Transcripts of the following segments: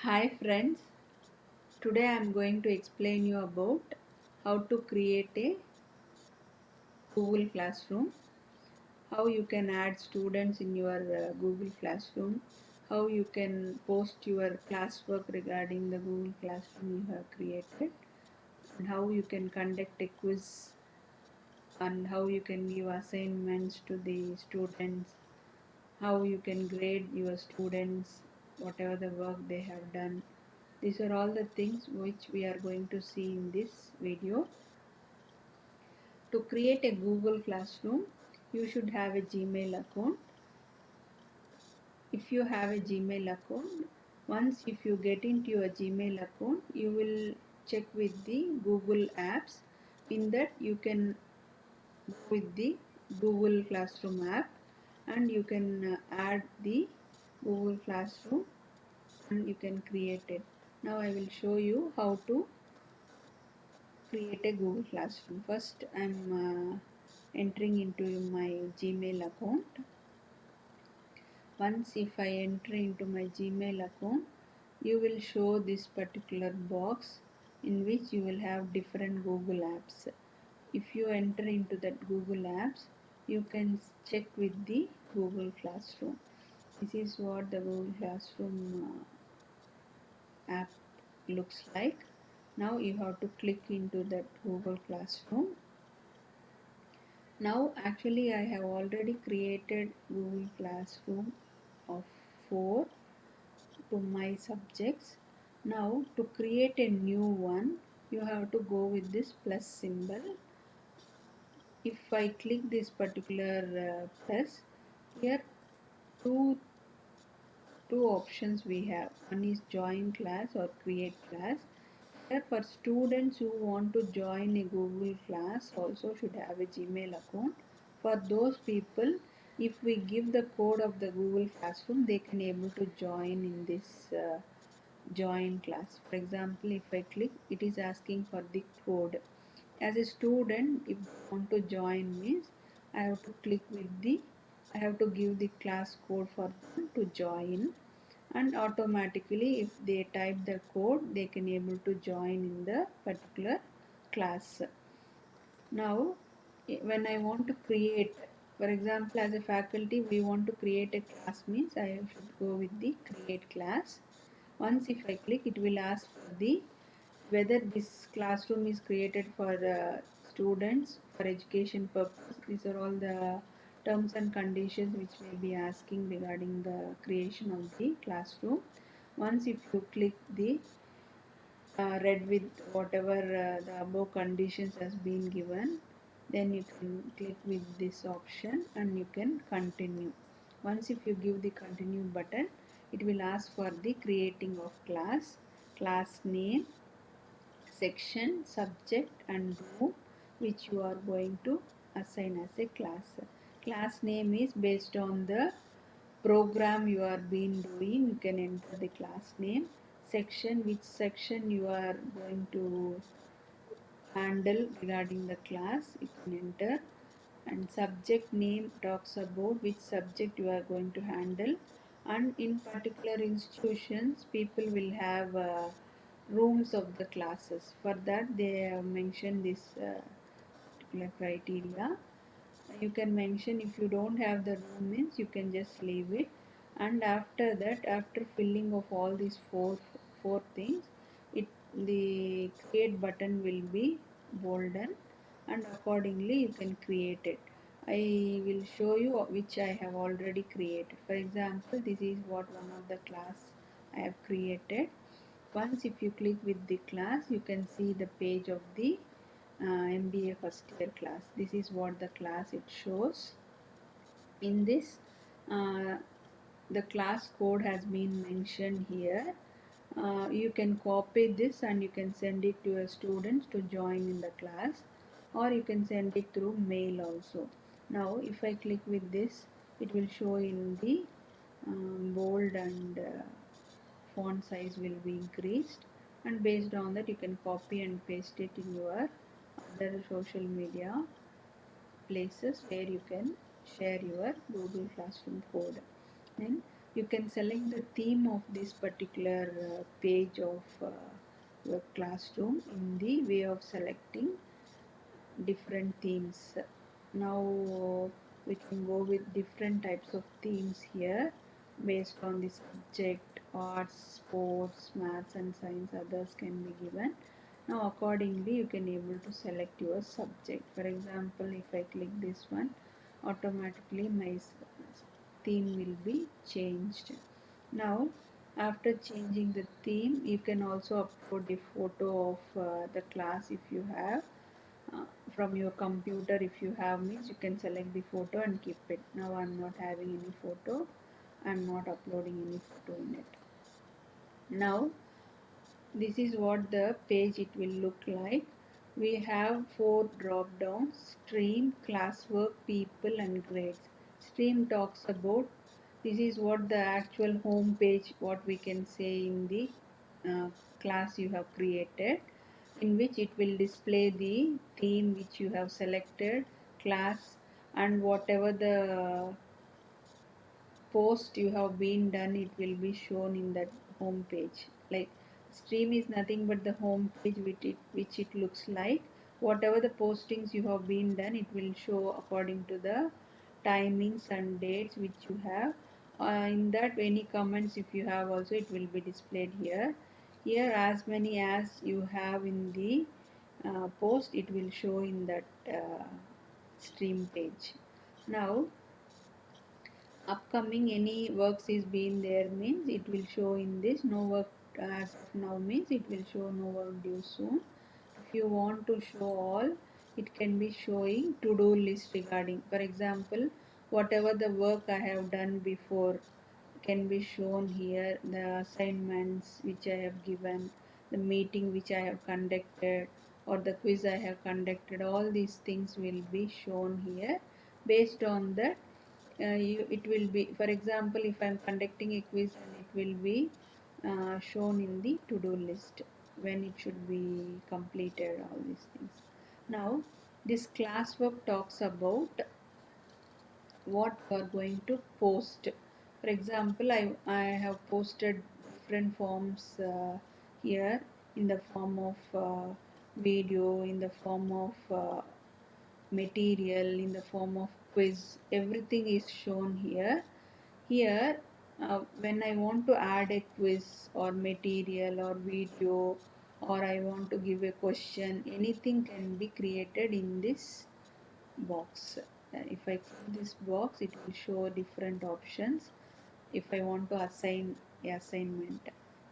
Hi friends, today I am going to explain you about how to create a Google Classroom, how you can add students in your Google Classroom, how you can post your classwork regarding the Google Classroom you have created, and how you can conduct a quiz, and how you can give assignments to the students, how you can grade your students, whatever the work they have done. These are all the things which we are going to see in this video. To create a Google Classroom, you should have a Gmail account. If you have a Gmail account, once if you get into your Gmail account, you will check with the Google apps. In that you can go with the Google Classroom app and you can add the Google Classroom and you can create it. Now I will show you how to create a Google Classroom. First I'm entering into my Gmail account. Once if I enter into my Gmail account, you will show this particular box in which you will have different Google apps. If you enter into that Google apps, you can check with the Google Classroom. This is what the Google Classroom app looks like. Now you have to click into that Google Classroom. Now actually I have already created Google Classroom of 4 to my subjects. Now to create a new one, you have to go with this plus symbol. If I click this particular plus, here two options we have. One is join class or create class. Here for students who want to join a Google class also should have a Gmail account. For those people, if we give the code of the Google Classroom, they can able to join in this join class. For example, if I click, it is asking for the code. As a student, if I want to join means I have to click with the, I have to give the class code for them to join, and automatically if they type the code they can able to join in the particular class. Now when I want to create, for example as a faculty we want to create a class means I should go with the create class. Once if I click, it will ask for the whether this classroom is created for students for education purpose. These are all the terms and conditions which will be asking regarding the creation of the classroom. Once if you click the read with whatever the above conditions has been given, then you can click with this option and you can continue. Once if you give the continue button, it will ask for the creating of class, class name, section, subject and room which you are going to assign as a class. Class name is based on the program you are been doing. You can enter the class name. Section, which section you are going to handle regarding the class, you can enter. And subject name talks about which subject you are going to handle. And in particular institutions, people will have rooms of the classes. For that they have mentioned this particular criteria. You can mention if you don't have the room means you can just leave it, and after that, after filling of all these four things, it the create button will be bolden and accordingly you can create it. I will show you which I have already created. For example, this is what one of the class I have created. Once if you click with the class, you can see the page of the MBA first year class. This is what the class it shows. In this, uh, the class code has been mentioned here. You can copy this and you can send it to your students to join in the class, or you can send it through mail also. Now if I click with this, it will show in the bold and font size will be increased, and based on that you can copy and paste it in your other social media places where you can share your Google Classroom code. Then you can select the theme of this particular page of your classroom in the way of selecting different themes. Now we can go with different types of themes here based on the subject, arts, sports, maths and science, others can be given. Now accordingly you can able to select your subject. For example, if I click this one, automatically my theme will be changed. Now after changing the theme, you can also upload a photo of the class if you have. uh, from your computer, if you have, means you can select the photo and keep it. Now I'm not having any photo, I'm not uploading any photo in it. Now this is what the page it will look like. We have four drop downs: stream, classwork, people and grades. Stream talks about, this is what the actual home page, what we can say in the uh, class you have created, in which it will display the theme which you have selected, class, and whatever the post you have been done, it will be shown in that home page. Like stream is nothing but the home page which it looks like. Whatever the postings you have been done, it will show according to the timings and dates which you have. In that, any comments if you have also, it will be displayed here. Here as many as you have in the post, it will show in that stream page. Now upcoming any works is being there, means it will show in this. No work as of now means it will show no work due soon. If you want to show all, it can be showing to do list regarding, for example, whatever the work I have done before can be shown here. The assignments which I have given, the meeting which I have conducted, or the quiz I have conducted, all these things will be shown here. Based on that, it will be, for example, if I am conducting a quiz, and it will be shown in the to-do list when it should be completed, all these things. Now this classwork talks about what you are going to post. For example, I have posted different forms here, in the form of video, in the form of material, in the form of quiz. Everything is shown here. Here, when I want to add a quiz or material or video, or I want to give a question, anything can be created in this box. If I click this box, it will show different options. If I want to assign a assignment,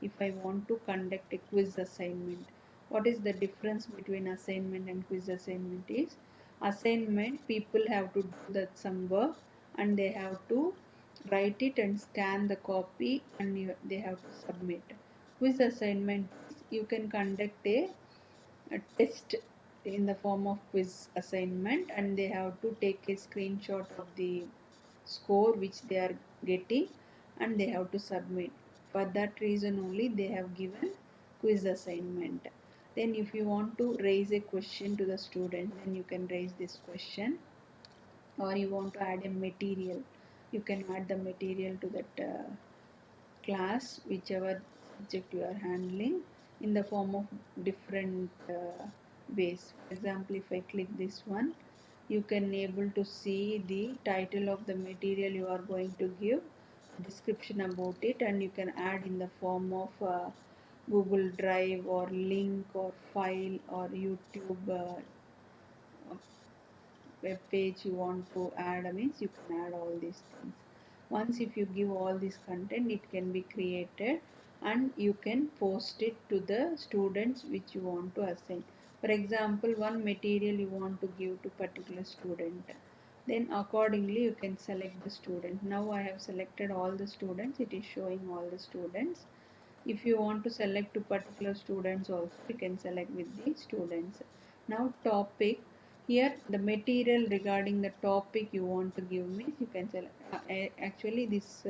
if I want to conduct a quiz assignment. What is the difference between assignment and quiz assignment is, assignment people have to do that some work, and they have to write it and scan the copy, and they have to submit. Quiz assignment is, you can conduct a test in the form of quiz assignment, and they have to take a screenshot of the score which they are getting, and they have to submit. For that reason only they have given quiz assignment. Then if you want to raise a question to the student, then you can raise this question. Or you want to add a material, you can add the material to that class, whichever subject you are handling, in the form of different ways. For example, if I click this one, you can able to see the title of the material you are going to give, description about it, and you can add in the form of Google Drive or link or file or YouTube web page you want to add, means you can add all these things. Once if you give all this content, it can be created, and you can post it to the students which you want to assign. For example, one material you want to give to particular student, then accordingly you can select the student. Now I have selected all the students, it is showing all the students. If you want to select to particular students also, you can select with the students. Now topic, here the material regarding the topic you want to give me, you can select. Actually this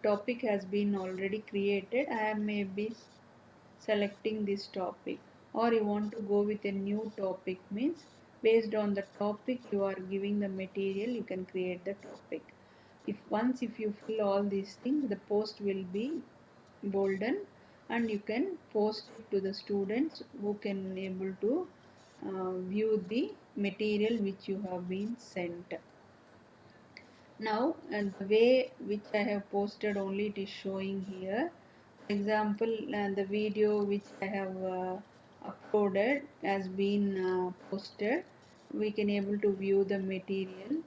topic has been already created, I am maybe selecting this topic. Or you want to go with a new topic, means based on the topic you are giving the material, you can create the topic. If you fill all these things, the post will be bolden, and you can post it to the students who can able to view the material which you have been sent. Now, and the way which I have posted only, it is showing here. For example, the video which I have uploaded has been posted. We can able to view the material,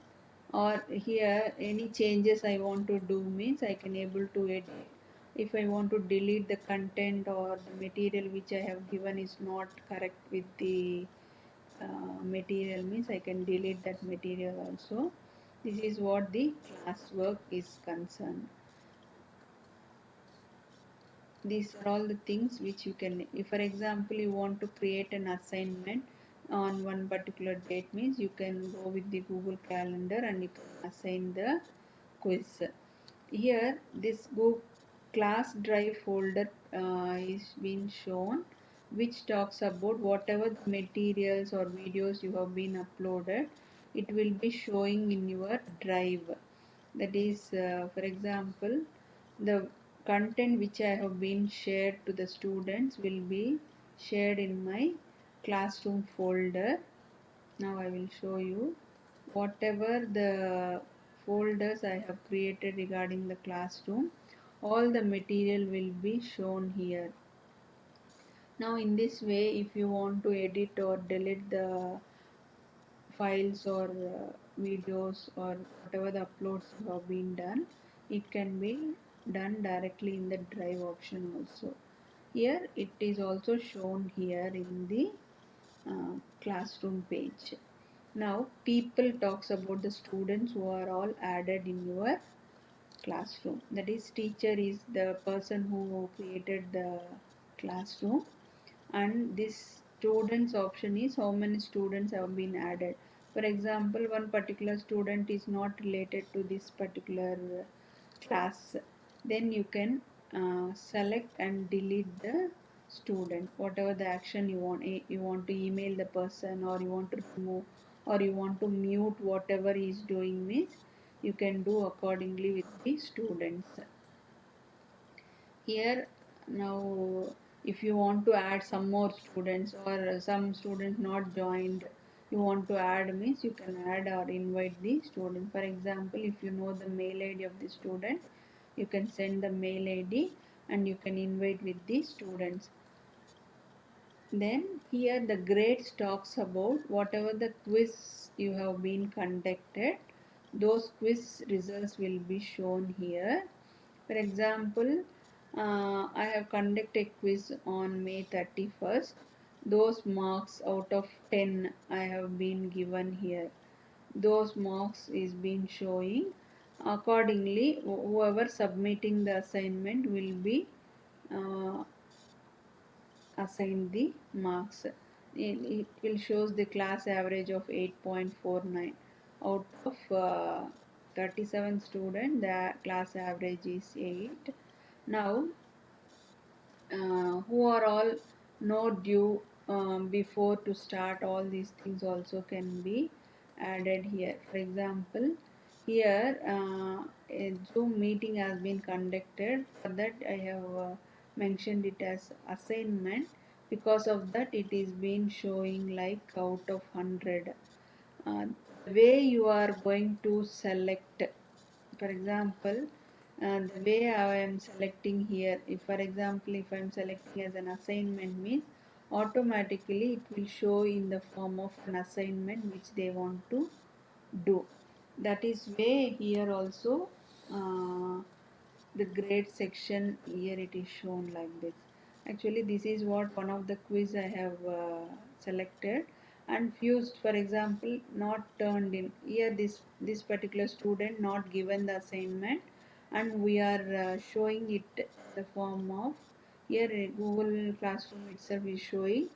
or here any changes I want to do means I can able to edit. If I want to delete the content or the material which I have given is not correct with the material means I can delete that material also. This is what the classwork is concerned. These are all the things which you can, if for example you want to create an assignment on one particular date means you can go with the Google Calendar and you can assign the quiz. Here this Google class drive folder is being shown, which talks about whatever the materials or videos you have been uploaded, it will be showing in your drive. That is, for example, the content which I have been shared to the students will be shared in my classroom folder. Now I will show you whatever the folders I have created regarding the classroom, all the material will be shown here. Now in this way, if you want to edit or delete the files or videos or whatever the uploads have been done, it can be done directly in the drive option also. Here it is also shown here in the classroom page. Now people talks about the students who are all added in your classroom. That is, teacher is the person who created the classroom, and this students option is how many students have been added. For example, one particular student is not related to this particular class, then you can select and delete the student. Whatever the action you want, you want to email the person, or you want to remove, or you want to mute whatever he is doing means you can do accordingly with the students. Here now, if you want to add some more students or some students not joined, you want to add means you can add or invite the student. For example, if you know the mail ID of the student, you can send the mail ID and you can invite with the students. Then here the grades talks about whatever the quiz you have been conducted, those quiz results will be shown here. For example, I have conducted a quiz on May 31st. Those marks out of 10 I have been given here. Those marks is been showing. Accordingly, whoever submitting the assignment will be uh, assign the marks. It will shows the class average of 8.49 out of 37 students. The class average is 8. Now who are all not due before to start, all these things also can be added here. For example, here a Zoom meeting has been conducted. For that I have mentioned it as assignment. Because of that it is been showing like out of 100. The way you are going to select, for example, the way I am selecting here, if for example if I am selecting as an assignment means automatically it will show in the form of an assignment which they want to do. That is way here also the grade section here it is shown like this. Actually this is what one of the quiz I have selected and fused. For example, not turned in here, this particular student not given the assignment, and we are showing it in the form of here Google Classroom itself is showing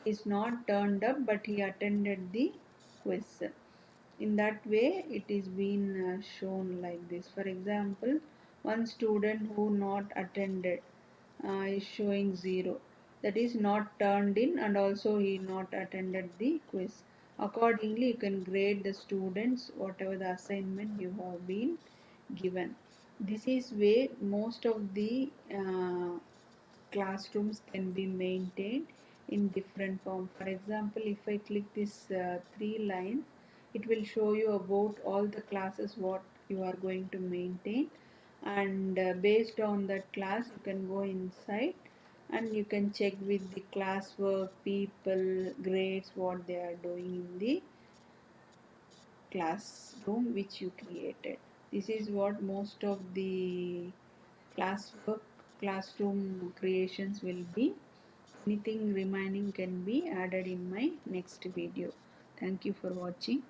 is not turned up but he attended the quiz. In that way it is been shown like this. For example, one student who not attended is showing 0, that is not turned in, and also he not attended the quiz. Accordingly you can grade the students whatever the assignment you have been given. This is where most of the classrooms can be maintained in different form. For example, if I click this three lines, it will show you about all the classes what you are going to maintain, and based on that class you can go inside and you can check with the classwork, people, grades, what they are doing in the classroom which you created. This is what most of the classwork, classroom creations will be. Anything remaining can be added in my next video. Thank you for watching.